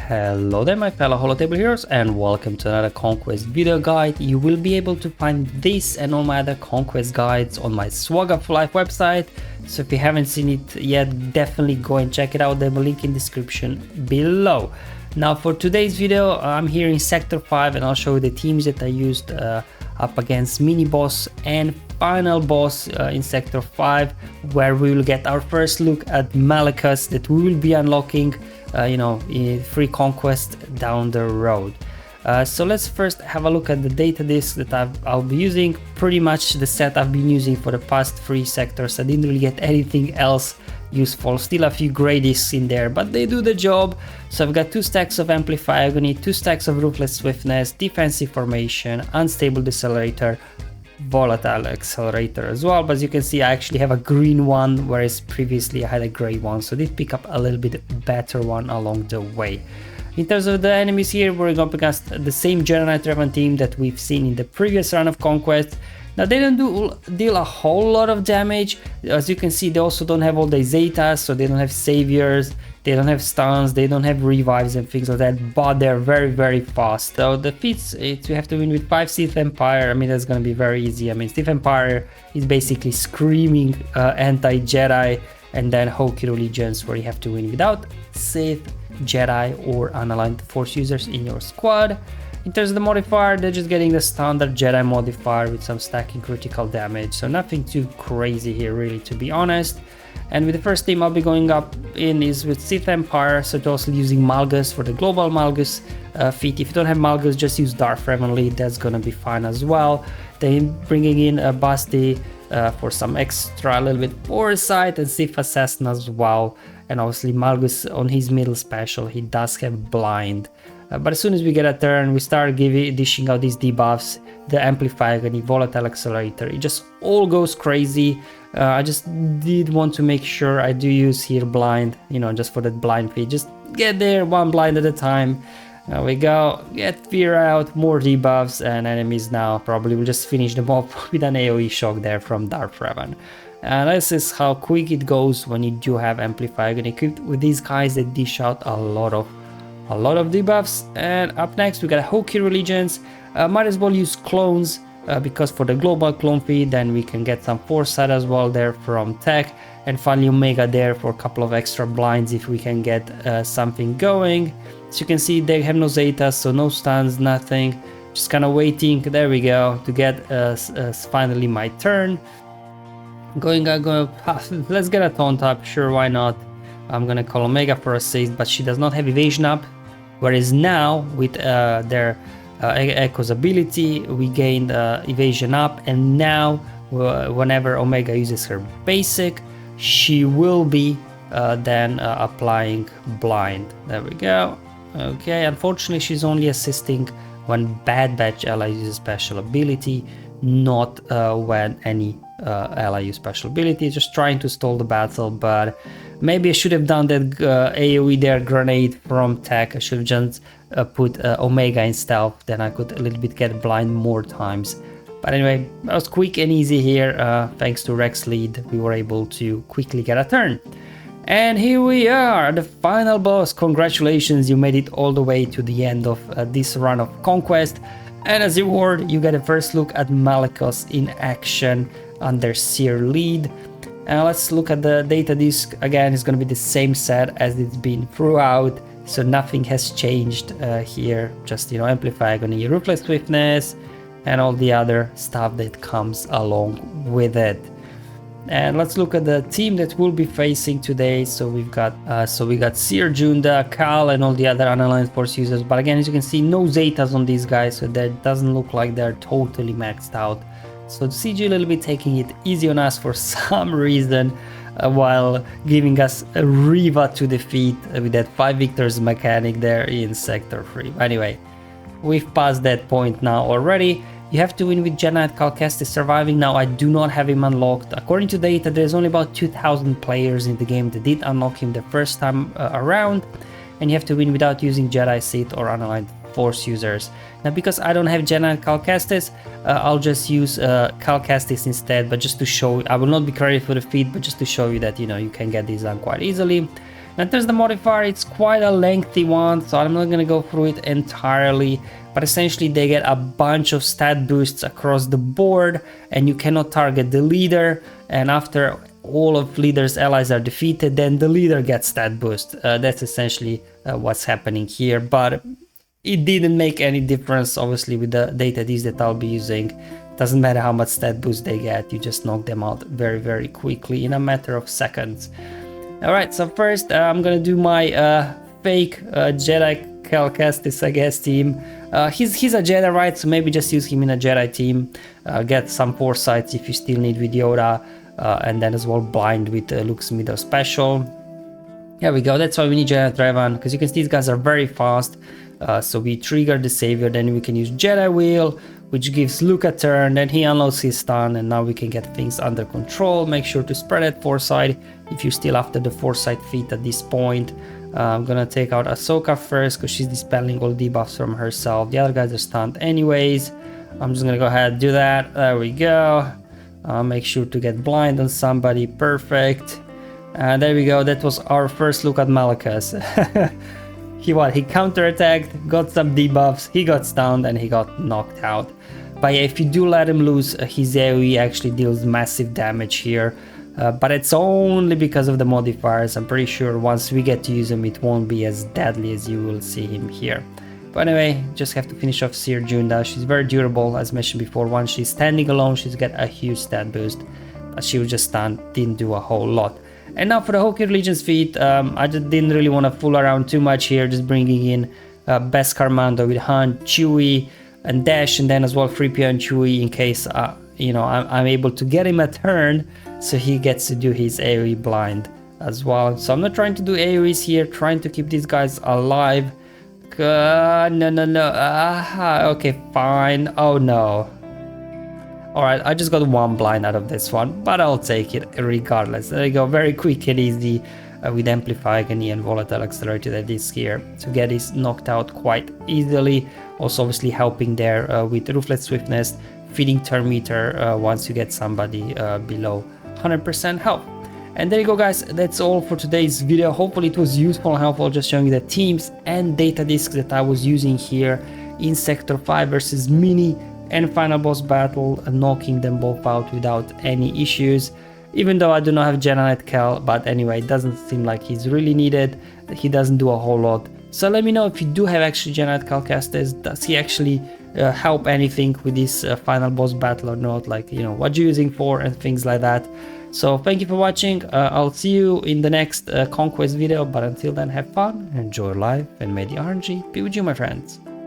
Hello there my fellow holotable heroes and welcome to another Conquest video guide. You will be able to find this and all my other Conquest guides on my SWGOH for Life website. So if you haven't seen it yet, definitely go and check it out. There's a link in the description below. Now for today's video, I'm here in Sector 5 and I'll show you the teams that I used up against mini boss and final boss in Sector 5, where we will get our first look at Malgus that we will be unlocking in free conquest down the road. So let's first have a look at the data disk that I'll be using. Pretty much the set I've been using for the past 3 sectors. I didn't really get anything else useful, still a few grey discs in there, but they do the job. So I've got 2 stacks of Amplify Agony, 2 stacks of Ruthless Swiftness, Defensive Formation, Unstable Decelerator, Volatile Accelerator as well. But as you can see, I actually have a green one, whereas previously I had a grey one, so I did pick up a little bit better one along the way. In terms of the enemies here, we're going up against the same Jedi Revan team that we've seen in the previous run of Conquest. Now they don't deal a whole lot of damage. As you can see, they also don't have all the Zetas, so they don't have saviors, they don't have stuns, they don't have revives and things like that, but they're very fast. So the feats, we have to win with 5 Sith Empire. I mean, that's gonna be very easy. I mean, Sith Empire is basically screaming anti-Jedi, and then Hokey Religions, where you have to win without Sith, Jedi or unaligned Force users in your squad. In terms of the modifier, they're just getting the standard Jedi modifier with some stacking critical damage, so nothing too crazy here really, to be honest. And with the first team I'll be going up in is with Sith Empire, so also using Malgus for the global Malgus feat. If you don't have Malgus, just use Darth Revan lead, that's gonna be fine as well. Then bringing in a Basti for some extra, a little bit foresight, and Sith Assassin as well. And obviously Malgus on his middle special, he does have blind. But as soon as we get a turn, we start dishing out these debuffs, the Amplify Agony, Volatile Accelerator, it just all goes crazy. I just did want to make sure I do use here blind, just for that blind feed. Just get there, 1 blind at a time. There we go, get fear out, more debuffs, and enemies now probably will just finish them off with an AoE shock there from Darth Revan. And this is how quick it goes when you do have Amplify Agony equipped with these guys that dish out a lot of debuffs. And up next we got Hokey Religions. Might as well use clones because for the global clone feed, then we can get some foresight as well there from tech, and finally Omega there for a couple of extra blinds if we can get something going. As you can see, they have no Zetas, so no stuns, nothing, just kind of waiting. There we go, to get finally my turn. Let's get a taunt up, sure, why not. I'm gonna call Omega for assist, but she does not have evasion up, whereas now with their Echo's ability we gained evasion up, and now whenever Omega uses her basic, she will be then applying blind. There we go. Okay, unfortunately she's only assisting when Bad Batch ally uses special ability, not when any ally use special ability. Just trying to stall the battle, but maybe I should have done that AoE there grenade from tech. I should have just put Omega in stealth, then I could a little bit get blind more times. But anyway, that was quick and easy here. Thanks to Rex lead, we were able to quickly get a turn. And here we are, the final boss. Congratulations, you made it all the way to the end of this run of Conquest. And as a reward, you get a first look at Malgus in action under Cere lead. And let's look at the data disk. Again, it's going to be the same set as it's been throughout, so nothing has changed here. Just Amplify Agony, Ruthless Swiftness, and all the other stuff that comes along with it. And let's look at the team that we'll be facing today. So we got Cere, Junda, Cal, and all the other unaligned force users. But again, as you can see, no Zetas on these guys, so that doesn't look like they're totally maxed out. So CG a little bit taking it easy on us for some reason, while giving us a Riva to defeat with that 5 victors mechanic there in Sector 3. Anyway, we've passed that point now already. You have to win with Jedi Conquest is surviving. Now I do not have him unlocked. According to data, there's only about 2,000 players in the game that did unlock him the first time around, and you have to win without using Jedi, Sith or unaligned Force users. Now because I don't have Jedi Cal Kestis, I'll just use Cal Kestis instead, but just to show, I will not be credited for the feat, but just to show you that you can get these done quite easily. And there's the modifier. It's quite a lengthy one, so I'm not gonna go through it entirely, but essentially they get a bunch of stat boosts across the board, and you cannot target the leader, and after all of leader's allies are defeated, then the leader gets stat boost. That's essentially what's happening here, but it didn't make any difference obviously with the data disc that I'll be using. Doesn't matter how much stat boost they get, you just knock them out very quickly in a matter of seconds. Alright, so first I'm gonna do my fake Jedi Cal Kestis, I guess, team. He's a Jedi, right? So maybe just use him in a Jedi team. Get some foresights if you still need with Yoda, and then as well blind with Luke's middle special. Here we go, that's why we need Jedi Revan, because you can see these guys are very fast. So we trigger the savior, then we can use Jedi Wheel, which gives Luke a turn, then he unloads his stun, and now we can get things under control. Make sure to spread that foresight if you're still after the foresight feat at this point. I'm gonna take out Ahsoka first because she's dispelling all debuffs from herself. The other guys are stunned anyways. I'm just gonna go ahead and do that. There we go. Make sure to get blind on somebody. Perfect. And there we go. That was our first look at Malgus. He counterattacked, got some debuffs, he got stunned, and he got knocked out. But yeah, if you do let him loose, his AoE actually deals massive damage here. But it's only because of the modifiers. I'm pretty sure once we get to use him, it won't be as deadly as you will see him here. But anyway, just have to finish off Cere Junda. She's very durable, as mentioned before. Once she's standing alone, she's got a huge stat boost. But she was just stunned, didn't do a whole lot. And now for the Hokey Religions feat, I just didn't really want to fool around too much here, just bringing in Beskar Mando with Han, Chewie, and Dash, and then as well 3PO and Chewie in case you know, I'm able to get him a turn, so he gets to do his AoE blind as well. So I'm not trying to do AoEs here, trying to keep these guys alive. No. Okay, fine. Oh no. Alright, I just got one blind out of this one, but I'll take it regardless. There you go, very quick and easy with Amplify Agony and Volatile Accelerated Disc here to get this knocked out quite easily. Also obviously helping there with Ruthless Swiftness, feeding turn meter once you get somebody below 100% health. And there you go guys, that's all for today's video. Hopefully it was useful and helpful, just showing you the teams and data discs that I was using here in Sector 5 versus Mini and final boss battle, knocking them both out without any issues. Even though I do not have Jedi Knight Cal, but anyway, it doesn't seem like he's really needed. He doesn't do a whole lot. So let me know if you do have actually Jedi Knight Cal Kestis. Does he actually help anything with this final boss battle or not? Like, you know, what you're using for and things like that. So thank you for watching. I'll see you in the next Conquest video. But until then, have fun, enjoy life, and may the RNG be with you, my friends.